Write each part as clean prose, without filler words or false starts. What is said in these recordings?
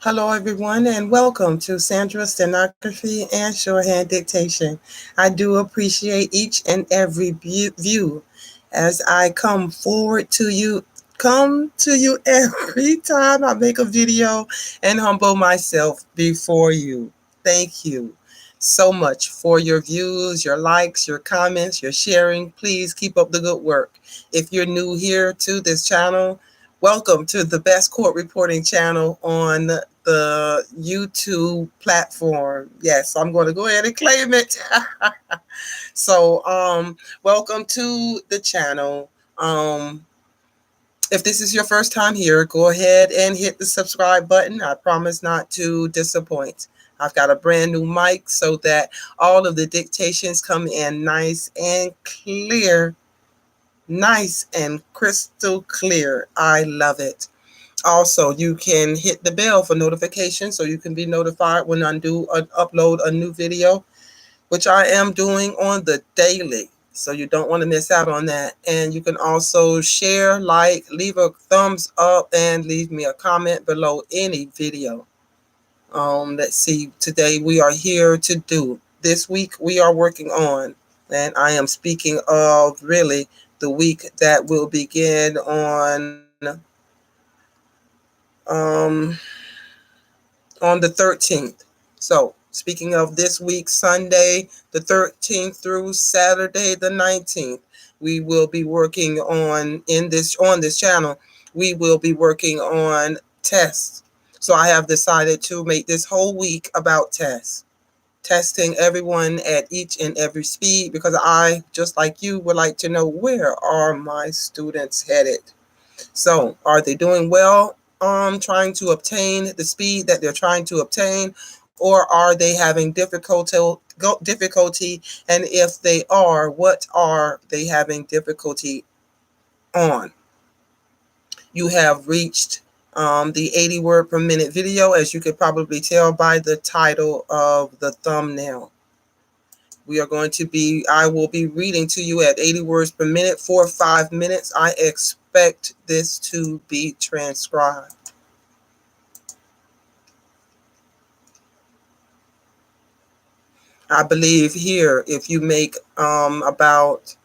Hello, everyone, and welcome to Sandra's Stenography and Shorthand Dictation. I do appreciate each and every view as I come to you every time I make a video and humble myself before you. Thank you so much for your views, your likes, your comments, your sharing. Please keep up the good work. If you're new here to this channel, welcome to the best court reporting channel on the YouTube platform. Yes, I'm going to go ahead and claim it. Welcome to the channel. If this is your first time here, go ahead and hit the subscribe button. I promise not to disappoint. I've got a brand new mic so that all of the dictations come in nice and clear, nice and crystal clear. I love it. Also, you can hit the bell for notifications so you can be notified when I do upload a new video, which I am doing on the daily. So you don't want to miss out on that. And you can also share, like, leave a thumbs up, and leave me a comment below any video. Let's see, today we are here to do. This week we are working on, and I am speaking of really the week that will begin um, on the 13th. So speaking of this week, Sunday the 13th through Saturday the 19th, we will be working on this channel. We will be working on tests. So I have decided to make this whole week about tests. Testing everyone at each and every speed, because I, just like you, would like to know, where are my students headed? So are they doing well, trying to obtain the speed that they're trying to obtain, or are they having difficulty? And if they are, what are they having difficulty on? You have reached the 80 word per minute video, as you could probably tell by the title of the thumbnail. I will be reading to you at 80 words per minute for 5 minutes. I expect this to be transcribed. I believe here, if you make about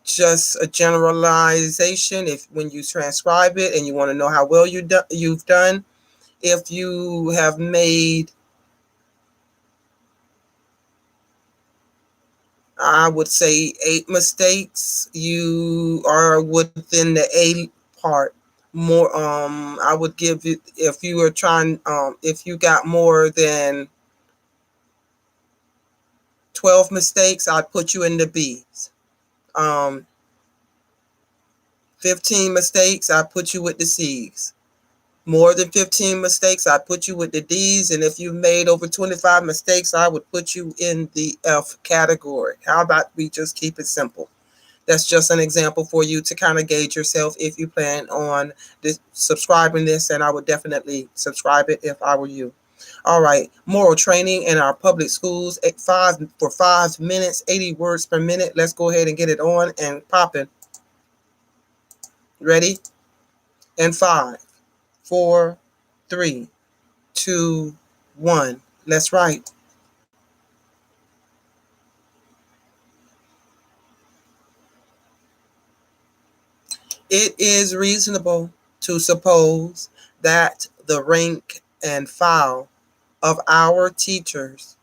just a generalization, if when you transcribe it and you want to know how well you've done, if you have made, I would say, 8 mistakes, you are within the A part. More, I would give you, if you were trying, if you got more than 12 mistakes, I'd put you in the B's. 15 mistakes, I put you with the C's. More than 15 mistakes, I put you with the D's. And if you made over 25 mistakes, I would put you in the F category. How about we just keep it simple? That's just an example for you to kind of gauge yourself if you plan on subscribing this, and I would definitely subscribe it if I were you. All right, moral training in our public schools at 5 minutes, 80 words per minute. Let's go ahead and get it on and popping. Ready? And 5, 4, 3, 2, 1. Let's write. It is reasonable to suppose that the rank and file of our teachers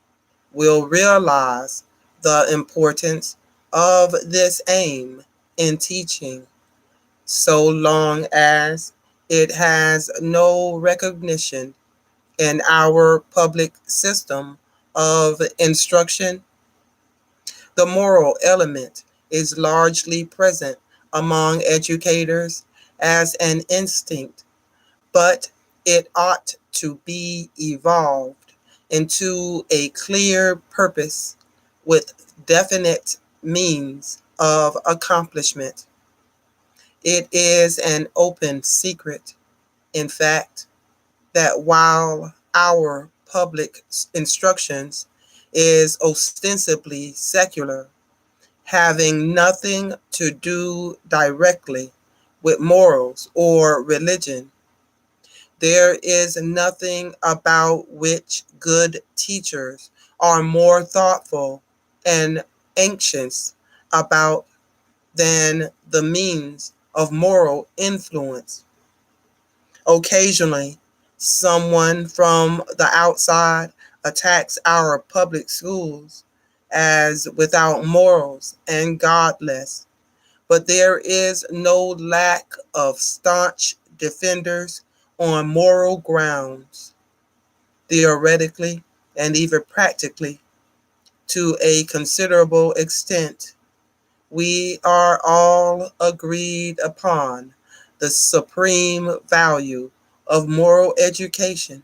will realize the importance of this aim in teaching, so long as it has no recognition in our public system of instruction. The moral element is largely present among educators as an instinct, but it ought to be evolved into a clear purpose with definite means of accomplishment. It is an open secret, in fact, that while our public instructions is ostensibly secular, having nothing to do directly with morals or religion, There is nothing about which good teachers are more thoughtful and anxious about than the means of moral influence. Occasionally, someone from the outside attacks our public schools as without morals and godless, but there is no lack of staunch defenders on moral grounds, theoretically and even practically. To a considerable extent, we are all agreed upon the supreme value of moral education,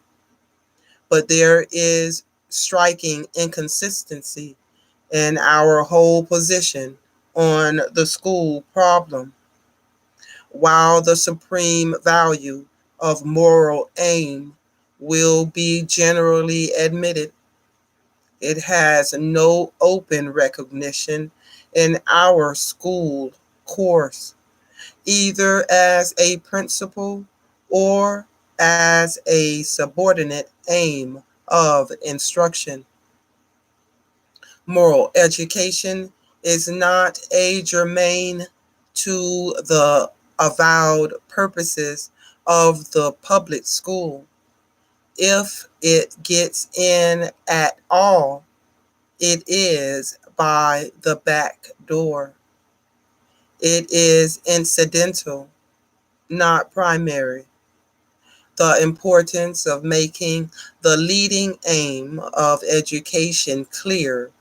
but there is striking inconsistency in our whole position on the school problem. While the supreme value of moral aim will be generally admitted, it has no open recognition in our school course, either as a principal or as a subordinate aim of instruction. Moral education is not a germane to the avowed purposes of the public school. If it gets in at all, it is by the back door. It is incidental, not primary. The importance of making the leading aim of education clear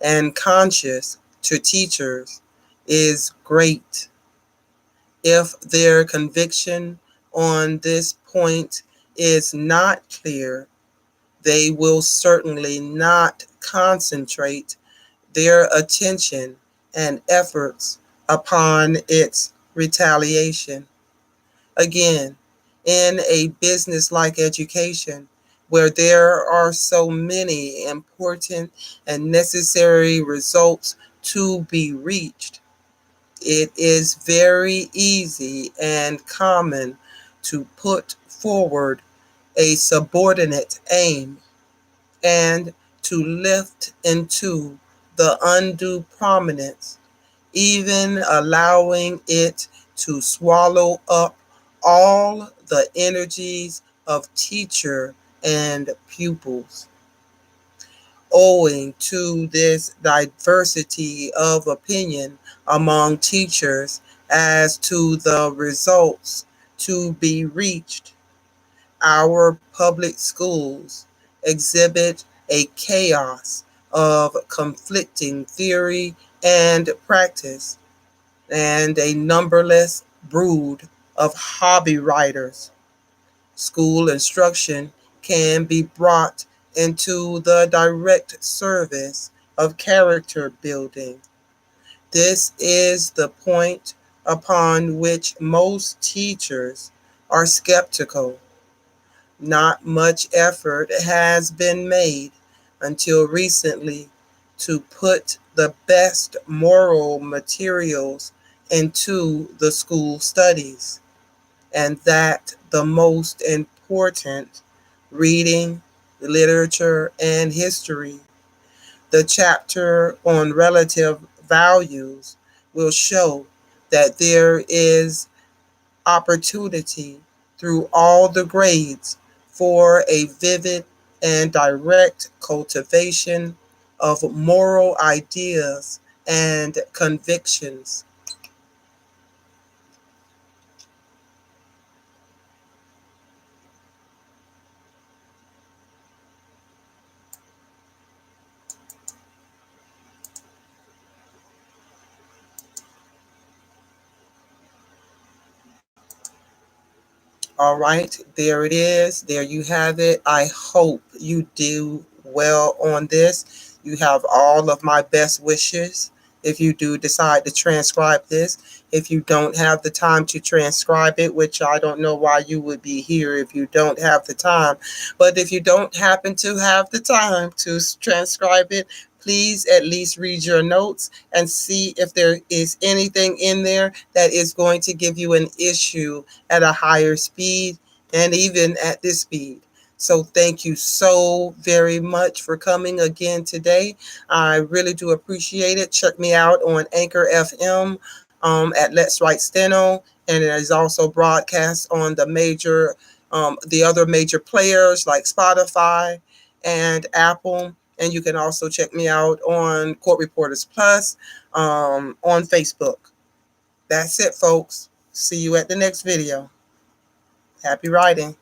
and conscious to teachers is great. If their conviction on this point is not clear, they will certainly not concentrate their attention and efforts upon its retaliation. Again, in a business like education, where there are so many important and necessary results to be reached, it is very easy and common to put forward a subordinate aim and to lift into the undue prominence, even allowing it to swallow up all the energies of teacher and pupils. Owing to this diversity of opinion among teachers as to the results to be reached, our public schools exhibit a chaos of conflicting theory and practice, and a numberless brood of hobby writers. School instruction can be brought into the direct service of character building. This is the point upon which most teachers are skeptical. Not much effort has been made until recently to put the best moral materials into the school studies, and that the most important, reading, literature, and history. The chapter on relative values will show that there is opportunity through all the grades for a vivid and direct cultivation of moral ideas and convictions. All right, there it is. There you have it. I hope you do well on this. You have all of my best wishes if you do decide to transcribe this. If you don't have the time to transcribe it, which I don't know why you would be here if you don't have the time, but if you don't happen to have the time to transcribe it, please at least read your notes and see if there is anything in there that is going to give you an issue at a higher speed. and even at this speed. So thank you so very much for coming again today. I really do appreciate it. Check me out on Anchor FM at Let's Write Steno, and it is also broadcast on the other major players like Spotify and Apple. And you can also check me out on Court Reporters Plus on Facebook. That's it, folks. See you at the next video. Happy writing.